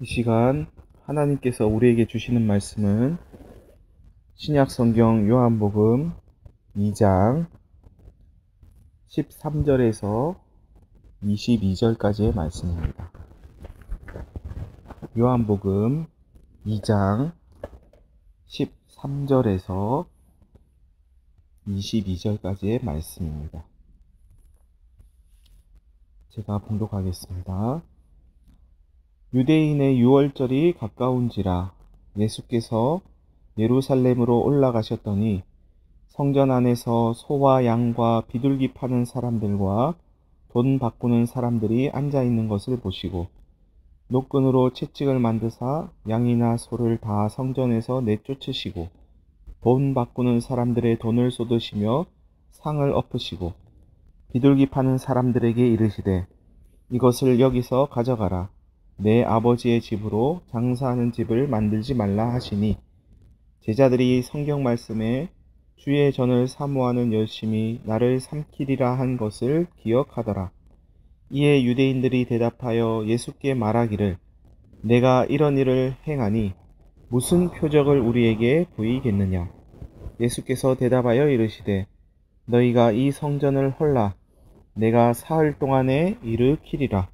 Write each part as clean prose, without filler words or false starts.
이 시간 하나님께서 우리에게 주시는 말씀은 신약 성경 요한복음 2장 13절에서 22절까지의 말씀입니다. 요한복음 2장 13절에서 22절까지의 말씀입니다. 제가 봉독하겠습니다. 유대인의 유월절이 가까운지라 예수께서 예루살렘으로 올라가셨더니 성전 안에서 소와 양과 비둘기 파는 사람들과 돈 바꾸는 사람들이 앉아 있는 것을 보시고 노끈으로 채찍을 만드사 양이나 소를 다 성전에서 내쫓으시고 돈 바꾸는 사람들의 돈을 쏟으시며 상을 엎으시고 비둘기 파는 사람들에게 이르시되 이것을 여기서 가져가라. 내 아버지의 집으로 장사하는 집을 만들지 말라 하시니 제자들이 성경 말씀에 주의 전을 사모하는 열심히 나를 삼키리라 한 것을 기억하더라. 이에 유대인들이 대답하여 예수께 말하기를 내가 이런 일을 행하니 무슨 표적을 우리에게 보이겠느냐. 예수께서 대답하여 이르시되 너희가 이 성전을 헐라 내가 사흘 동안에 일으키리라.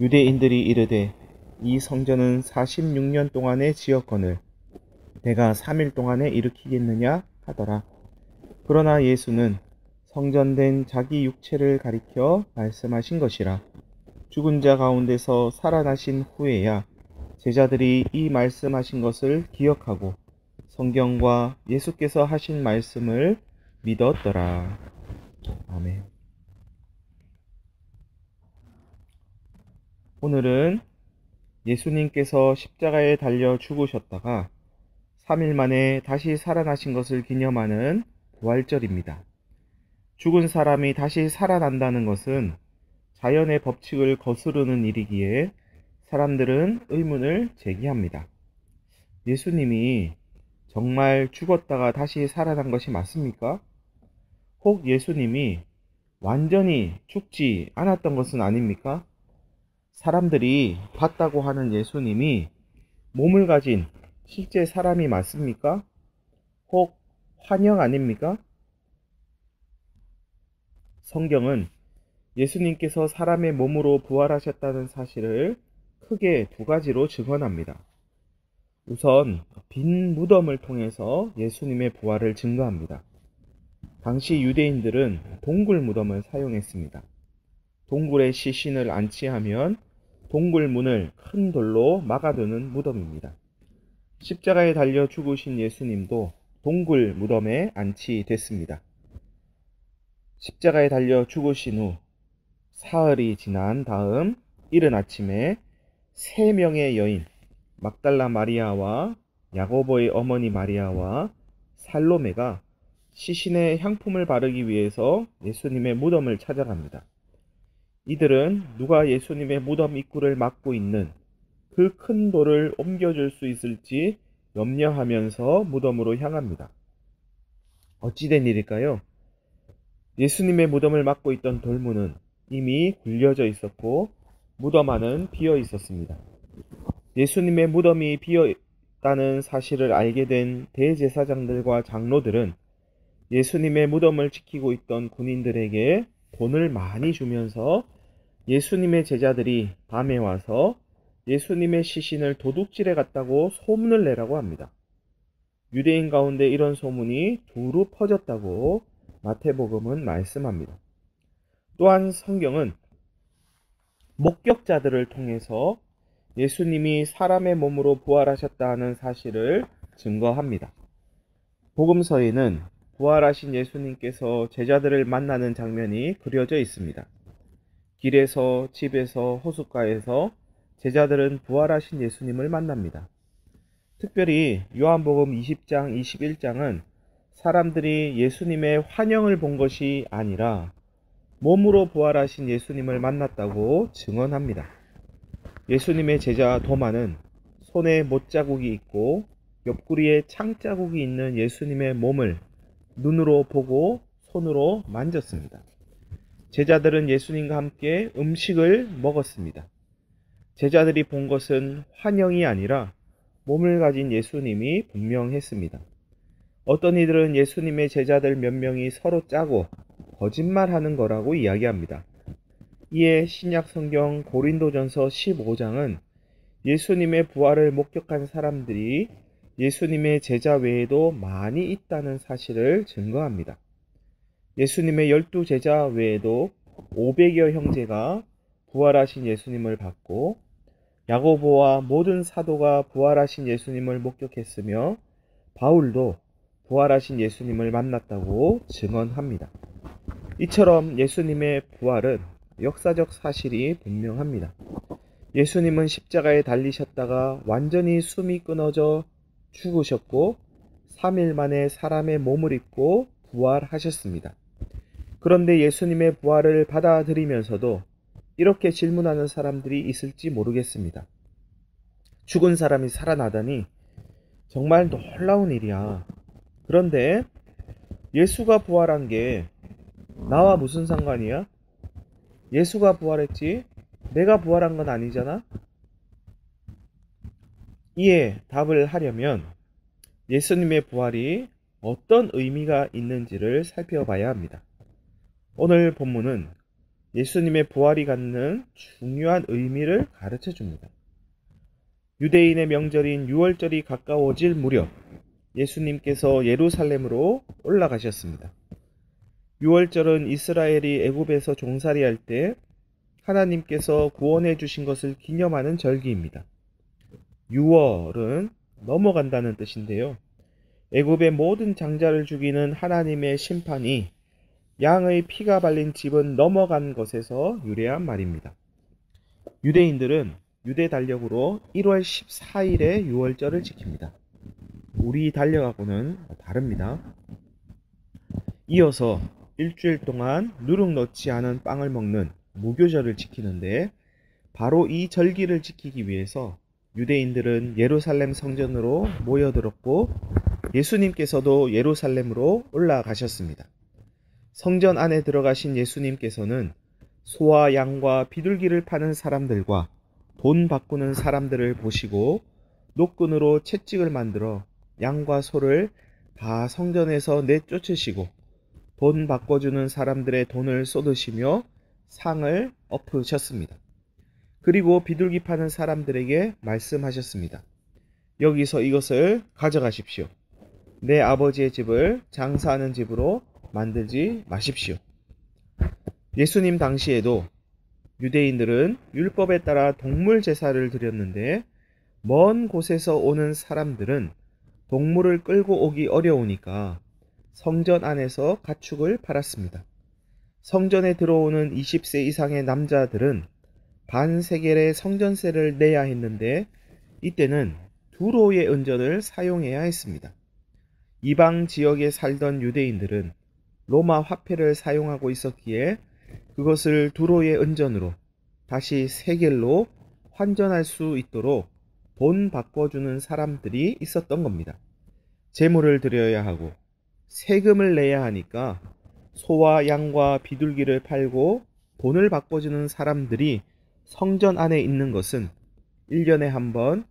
유대인들이 이르되 이 성전은 46년 동안에 지었거늘 내가 3일 동안에 일으키겠느냐 하더라. 그러나 예수는 성전된 자기 육체를 가리켜 말씀하신 것이라. 죽은 자 가운데서 살아나신 후에야 제자들이 이 말씀하신 것을 기억하고 성경과 예수께서 하신 말씀을 믿었더라. 아멘. 오늘은 예수님께서 십자가에 달려 죽으셨다가 3일 만에 다시 살아나신 것을 기념하는 부활절입니다. 죽은 사람이 다시 살아난다는 것은 자연의 법칙을 거스르는 일이기에 사람들은 의문을 제기합니다. 예수님이 정말 죽었다가 다시 살아난 것이 맞습니까? 혹 예수님이 완전히 죽지 않았던 것은 아닙니까? 사람들이 봤다고 하는 예수님이 몸을 가진 실제 사람이 맞습니까? 혹 환영 아닙니까? 성경은 예수님께서 사람의 몸으로 부활하셨다는 사실을 크게 두 가지로 증언합니다. 우선 빈 무덤을 통해서 예수님의 부활을 증거합니다. 당시 유대인들은 동굴 무덤을 사용했습니다. 동굴에 시신을 안치하면 동굴 문을 큰 돌로 막아두는 무덤입니다. 십자가에 달려 죽으신 예수님도 동굴 무덤에 안치됐습니다. 십자가에 달려 죽으신 후 사흘이 지난 다음 이른 아침에 3명의 여인 막달라 마리아와 야고보의 어머니 마리아와 살로메가 시신에 향품을 바르기 위해서 예수님의 무덤을 찾아갑니다. 이들은 누가 예수님의 무덤 입구를 막고 있는 그 큰 돌을 옮겨줄 수 있을지 염려하면서 무덤으로 향합니다. 어찌된 일일까요? 예수님의 무덤을 막고 있던 돌문은 이미 굴려져 있었고 무덤 안은 비어 있었습니다. 예수님의 무덤이 비어 있다는 사실을 알게 된 대제사장들과 장로들은 예수님의 무덤을 지키고 있던 군인들에게 돈을 많이 주면서 예수님의 제자들이 밤에 와서 예수님의 시신을 도둑질해 갔다고 소문을 내라고 합니다. 유대인 가운데 이런 소문이 두루 퍼졌다고 마태복음은 말씀합니다. 또한 성경은 목격자들을 통해서 예수님이 사람의 몸으로 부활하셨다는 사실을 증거합니다. 복음서에는 부활하신 예수님께서 제자들을 만나는 장면이 그려져 있습니다. 길에서, 집에서, 호숫가에서 제자들은 부활하신 예수님을 만납니다. 특별히 요한복음 20장, 21장은 사람들이 예수님의 환영을 본 것이 아니라 몸으로 부활하신 예수님을 만났다고 증언합니다. 예수님의 제자 도마는 손에 못자국이 있고 옆구리에 창자국이 있는 예수님의 몸을 눈으로 보고 손으로 만졌습니다. 제자들은 예수님과 함께 음식을 먹었습니다. 제자들이 본 것은 환영이 아니라 몸을 가진 예수님이 분명했습니다. 어떤 이들은 예수님의 제자들 몇 명이 서로 짜고 거짓말하는 거라고 이야기합니다. 이에 신약 성경 고린도전서 15장은 예수님의 부활을 목격한 사람들이 예수님의 제자 외에도 많이 있다는 사실을 증거합니다. 예수님의 12 제자 외에도 500여 형제가 부활하신 예수님을 봤고 야고보와 모든 사도가 부활하신 예수님을 목격했으며 바울도 부활하신 예수님을 만났다고 증언합니다. 이처럼 예수님의 부활은 역사적 사실이 분명합니다. 예수님은 십자가에 달리셨다가 완전히 숨이 끊어져 죽으셨고 3일 만에 사람의 몸을 입고 부활하셨습니다. 그런데 예수님의 부활을 받아들이면서도 이렇게 질문하는 사람들이 있을지 모르겠습니다. 죽은 사람이 살아나다니 정말 놀라운 일이야. 그런데 예수가 부활한 게 나와 무슨 상관이야? 예수가 부활했지 내가 부활한 건 아니잖아? 이에 답을 하려면 예수님의 부활이 어떤 의미가 있는지를 살펴봐야 합니다. 오늘 본문은 예수님의 부활이 갖는 중요한 의미를 가르쳐 줍니다. 유대인의 명절인 유월절이 가까워질 무렵 예수님께서 예루살렘으로 올라가셨습니다. 유월절은 이스라엘이 애굽에서 종살이할 때 하나님께서 구원해 주신 것을 기념하는 절기입니다. 유월은 넘어간다는 뜻인데요. 애굽의 모든 장자를 죽이는 하나님의 심판이 양의 피가 발린 집은 넘어간 것에서 유래한 말입니다. 유대인들은 유대 달력으로 1월 14일에 유월절을 지킵니다. 우리 달력하고는 다릅니다. 이어서 일주일 동안 누룩 넣지 않은 빵을 먹는 무교절을 지키는데 바로 이 절기를 지키기 위해서 유대인들은 예루살렘 성전으로 모여들었고 예수님께서도 예루살렘으로 올라가셨습니다. 성전 안에 들어가신 예수님께서는 소와 양과 비둘기를 파는 사람들과 돈 바꾸는 사람들을 보시고 노끈으로 채찍을 만들어 양과 소를 다 성전에서 내쫓으시고 돈 바꿔주는 사람들의 돈을 쏟으시며 상을 엎으셨습니다. 그리고 비둘기 파는 사람들에게 말씀하셨습니다. 여기서 이것을 가져가십시오. 내 아버지의 집을 장사하는 집으로 만들지 마십시오. 예수님 당시에도 유대인들은 율법에 따라 동물 제사를 드렸는데 먼 곳에서 오는 사람들은 동물을 끌고 오기 어려우니까 성전 안에서 가축을 팔았습니다. 성전에 들어오는 20세 이상의 남자들은 반세겔의 성전세를 내야 했는데 이때는 두로의 은전을 사용해야 했습니다. 이방 지역에 살던 유대인들은 로마 화폐를 사용하고 있었기에 그것을 두로의 은전으로 다시 세겔로 환전할 수 있도록 돈 바꿔주는 사람들이 있었던 겁니다. 제물을 드려야 하고 세금을 내야 하니까 소와 양과 비둘기를 팔고 돈을 바꿔주는 사람들이 성전 안에 있는 것은 1년에 한 번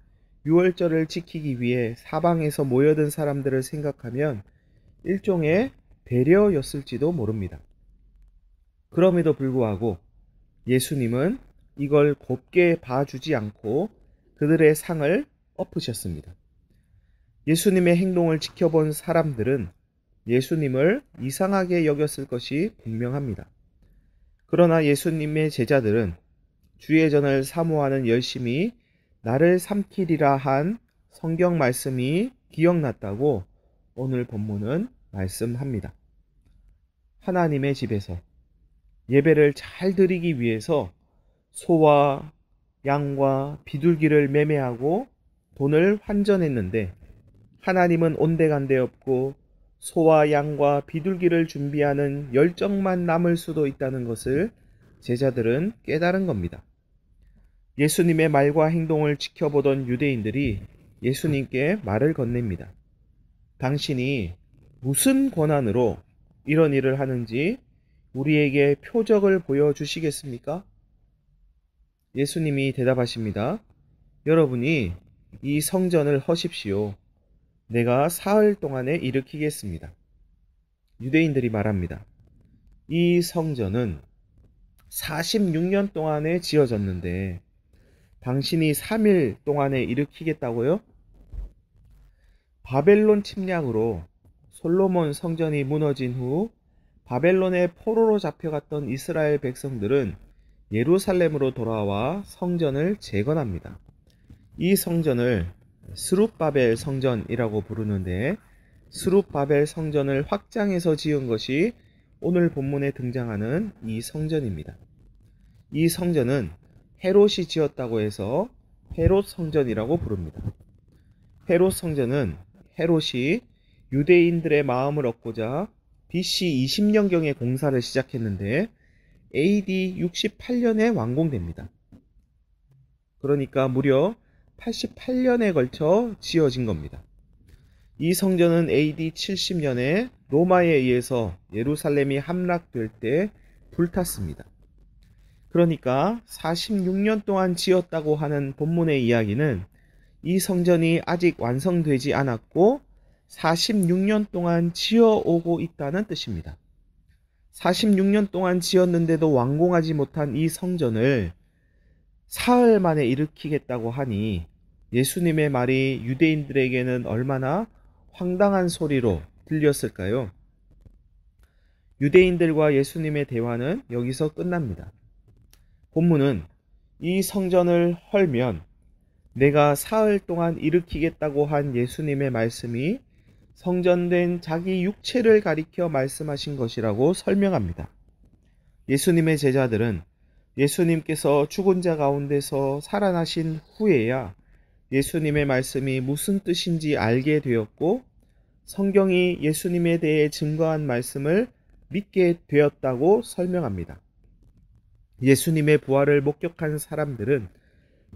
유월절을 지키기 위해 사방에서 모여든 사람들을 생각하면 일종의 배려였을지도 모릅니다. 그럼에도 불구하고 예수님은 이걸 곱게 봐주지 않고 그들의 상을 엎으셨습니다. 예수님의 행동을 지켜본 사람들은 예수님을 이상하게 여겼을 것이 분명합니다. 그러나 예수님의 제자들은 주의 전을 사모하는 열심이 나를 삼키리라 한 성경 말씀이 기억났다고 오늘 본문은 말씀합니다. 하나님의 집에서 예배를 잘 드리기 위해서 소와 양과 비둘기를 매매하고 돈을 환전했는데 하나님은 온데간데 없고 소와 양과 비둘기를 준비하는 열정만 남을 수도 있다는 것을 제자들은 깨달은 겁니다. 예수님의 말과 행동을 지켜보던 유대인들이 예수님께 말을 건넵니다. 당신이 무슨 권한으로 이런 일을 하는지 우리에게 표적을 보여주시겠습니까? 예수님이 대답하십니다. 여러분이 이 성전을 허십시오. 내가 사흘 동안에 일으키겠습니다. 유대인들이 말합니다. 이 성전은 46년 동안에 지어졌는데 당신이 3일 동안에 일으키겠다고요? 바벨론 침략으로 솔로몬 성전이 무너진 후 바벨론의 포로로 잡혀갔던 이스라엘 백성들은 예루살렘으로 돌아와 성전을 재건합니다. 이 성전을 스룹바벨 성전이라고 부르는데 스룹바벨 성전을 확장해서 지은 것이 오늘 본문에 등장하는 이 성전입니다. 이 성전은 헤롯이 지었다고 해서 헤롯 성전이라고 부릅니다. 헤롯 성전은 헤롯이 유대인들의 마음을 얻고자 BC 20년경에 공사를 시작했는데 AD 68년에 완공됩니다. 그러니까 무려 88년에 걸쳐 지어진 겁니다. 이 성전은 AD 70년에 로마에 의해서 예루살렘이 함락될 때 불탔습니다. 그러니까 46년 동안 지었다고 하는 본문의 이야기는 이 성전이 아직 완성되지 않았고 46년 동안 지어오고 있다는 뜻입니다. 46년 동안 지었는데도 완공하지 못한 이 성전을 사흘 만에 일으키겠다고 하니 예수님의 말이 유대인들에게는 얼마나 황당한 소리로 들렸을까요? 유대인들과 예수님의 대화는 여기서 끝납니다. 본문은 이 성전을 헐면 내가 사흘 동안 일으키겠다고 한 예수님의 말씀이 성전된 자기 육체를 가리켜 말씀하신 것이라고 설명합니다. 예수님의 제자들은 예수님께서 죽은 자 가운데서 살아나신 후에야 예수님의 말씀이 무슨 뜻인지 알게 되었고 성경이 예수님에 대해 증거한 말씀을 믿게 되었다고 설명합니다. 예수님의 부활을 목격한 사람들은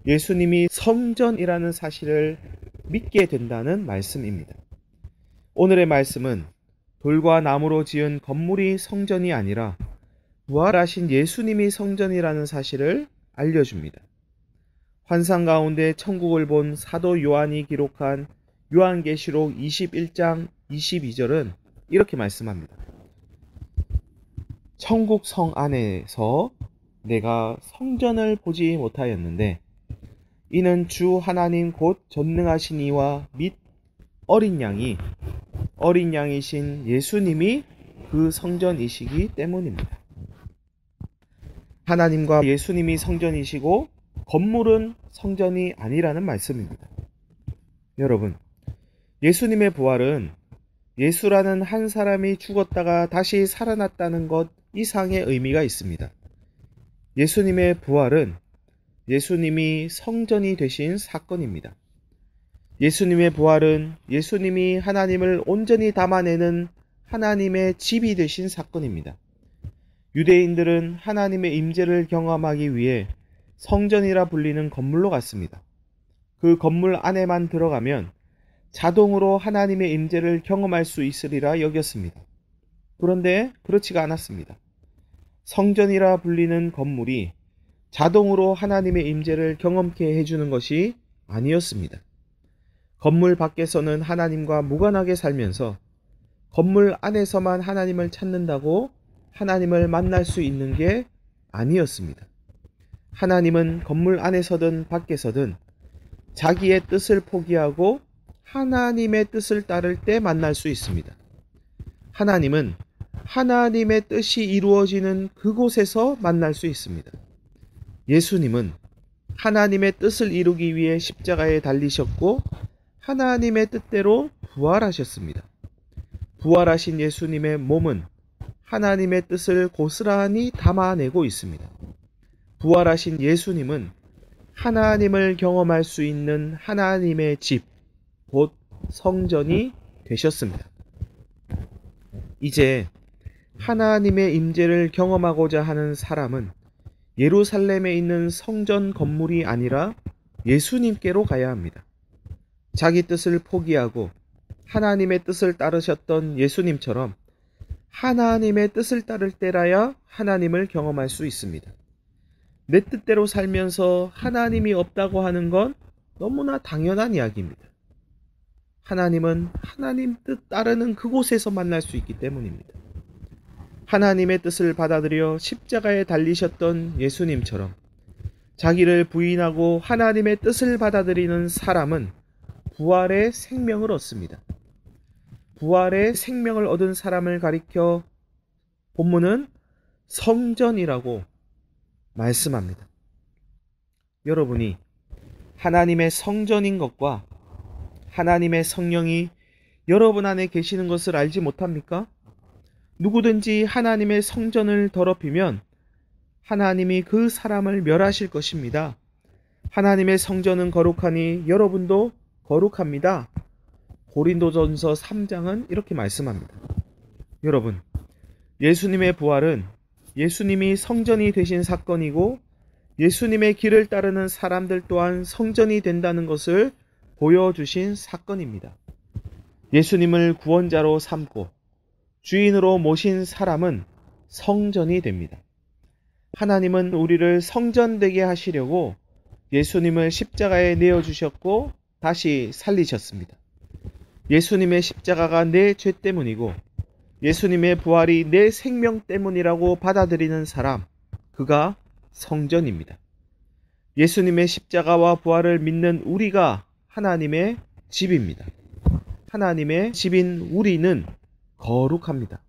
예수님이 성전이라는 사실을 믿게 된다는 말씀입니다. 오늘의 말씀은 돌과 나무로 지은 건물이 성전이 아니라 부활하신 예수님이 성전이라는 사실을 알려줍니다. 환상 가운데 천국을 본 사도 요한이 기록한 요한계시록 21장 22절은 이렇게 말씀합니다. 천국 성 안에서 내가 성전을 보지 못하였는데 이는 주 하나님 곧 전능하신 이와 및 어린 양이신 예수님이 그 성전이시기 때문입니다. 하나님과 예수님이 성전이시고 건물은 성전이 아니라는 말씀입니다. 여러분, 예수님의 부활은 예수라는 한 사람이 죽었다가 다시 살아났다는 것 이상의 의미가 있습니다. 예수님의 부활은 예수님이 성전이 되신 사건입니다. 예수님의 부활은 예수님이 하나님을 온전히 담아내는 하나님의 집이 되신 사건입니다. 유대인들은 하나님의 임재를 경험하기 위해 성전이라 불리는 건물로 갔습니다. 그 건물 안에만 들어가면 자동으로 하나님의 임재를 경험할 수 있으리라 여겼습니다. 그런데 그렇지가 않았습니다. 성전이라 불리는 건물이 자동으로 하나님의 임재를 경험케 해주는 것이 아니었습니다. 건물 밖에서는 하나님과 무관하게 살면서 건물 안에서만 하나님을 찾는다고 하나님을 만날 수 있는 게 아니었습니다. 하나님은 건물 안에서든 밖에서든 자기의 뜻을 포기하고 하나님의 뜻을 따를 때 만날 수 있습니다. 하나님은 하나님의 뜻이 이루어지는 그곳에서 만날 수 있습니다. 예수님은 하나님의 뜻을 이루기 위해 십자가에 달리셨고 하나님의 뜻대로 부활하셨습니다. 부활하신 예수님의 몸은 하나님의 뜻을 고스란히 담아내고 있습니다. 부활하신 예수님은 하나님을 경험할 수 있는 하나님의 집, 곧 성전이 되셨습니다. 이제 하나님의 임재를 경험하고자 하는 사람은 예루살렘에 있는 성전 건물이 아니라 예수님께로 가야 합니다. 자기 뜻을 포기하고 하나님의 뜻을 따르셨던 예수님처럼 하나님의 뜻을 따를 때라야 하나님을 경험할 수 있습니다. 내 뜻대로 살면서 하나님이 없다고 하는 건 너무나 당연한 이야기입니다. 하나님은 하나님 뜻 따르는 그곳에서 만날 수 있기 때문입니다. 하나님의 뜻을 받아들여 십자가에 달리셨던 예수님처럼 자기를 부인하고 하나님의 뜻을 받아들이는 사람은 부활의 생명을 얻습니다. 부활의 생명을 얻은 사람을 가리켜 본문은 성전이라고 말씀합니다. 여러분이 하나님의 성전인 것과 하나님의 성령이 여러분 안에 계시는 것을 알지 못합니까? 누구든지 하나님의 성전을 더럽히면 하나님이 그 사람을 멸하실 것입니다. 하나님의 성전은 거룩하니 여러분도 거룩합니다. 고린도전서 3장은 이렇게 말씀합니다. 여러분, 예수님의 부활은 예수님이 성전이 되신 사건이고 예수님의 길을 따르는 사람들 또한 성전이 된다는 것을 보여주신 사건입니다. 예수님을 구원자로 삼고 주인으로 모신 사람은 성전이 됩니다. 하나님은 우리를 성전되게 하시려고 예수님을 십자가에 내어주셨고 다시 살리셨습니다. 예수님의 십자가가 내 죄 때문이고 예수님의 부활이 내 생명 때문이라고 받아들이는 사람, 그가 성전입니다. 예수님의 십자가와 부활을 믿는 우리가 하나님의 집입니다. 하나님의 집인 우리는 거룩합니다.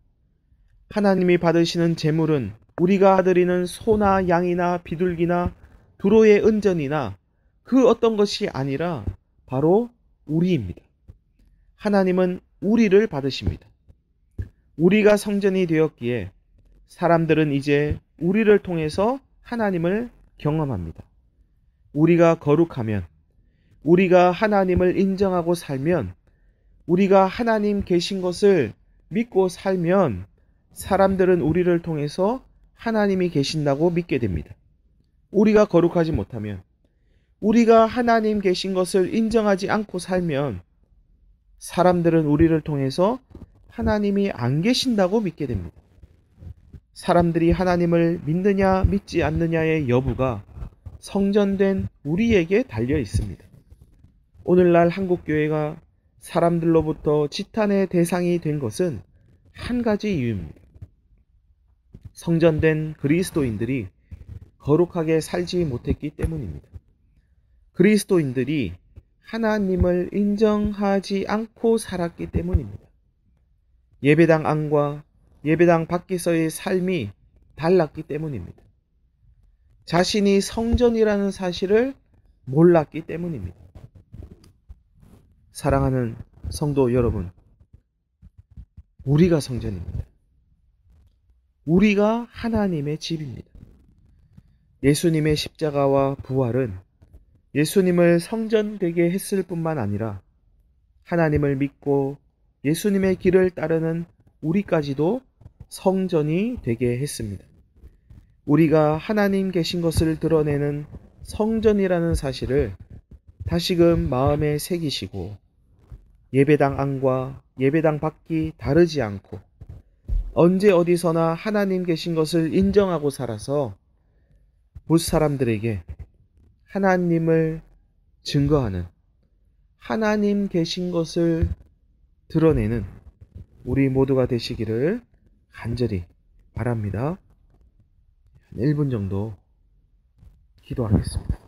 하나님이 받으시는 제물은 우리가 드리는 소나 양이나 비둘기나 두로의 은전이나 그 어떤 것이 아니라 바로 우리입니다. 하나님은 우리를 받으십니다. 우리가 성전이 되었기에 사람들은 이제 우리를 통해서 하나님을 경험합니다. 우리가 거룩하면, 우리가 하나님을 인정하고 살면, 우리가 하나님 계신 것을 믿고 살면 사람들은 우리를 통해서 하나님이 계신다고 믿게 됩니다. 우리가 거룩하지 못하면, 우리가 하나님 계신 것을 인정하지 않고 살면 사람들은 우리를 통해서 하나님이 안 계신다고 믿게 됩니다. 사람들이 하나님을 믿느냐 믿지 않느냐의 여부가 성전된 우리에게 달려 있습니다. 오늘날 한국교회가 사람들로부터 지탄의 대상이 된 것은 한 가지 이유입니다. 성전된 그리스도인들이 거룩하게 살지 못했기 때문입니다. 그리스도인들이 하나님을 인정하지 않고 살았기 때문입니다. 예배당 안과 예배당 밖에서의 삶이 달랐기 때문입니다. 자신이 성전이라는 사실을 몰랐기 때문입니다. 사랑하는 성도 여러분, 우리가 성전입니다. 우리가 하나님의 집입니다. 예수님의 십자가와 부활은 예수님을 성전되게 했을 뿐만 아니라 하나님을 믿고 예수님의 길을 따르는 우리까지도 성전이 되게 했습니다. 우리가 하나님 계신 것을 드러내는 성전이라는 사실을 다시금 마음에 새기시고 예배당 안과 예배당 밖이 다르지 않고 언제 어디서나 하나님 계신 것을 인정하고 살아서 못 사람들에게 하나님을 증거하는, 하나님 계신 것을 드러내는 우리 모두가 되시기를 간절히 바랍니다. 1분 정도 기도하겠습니다.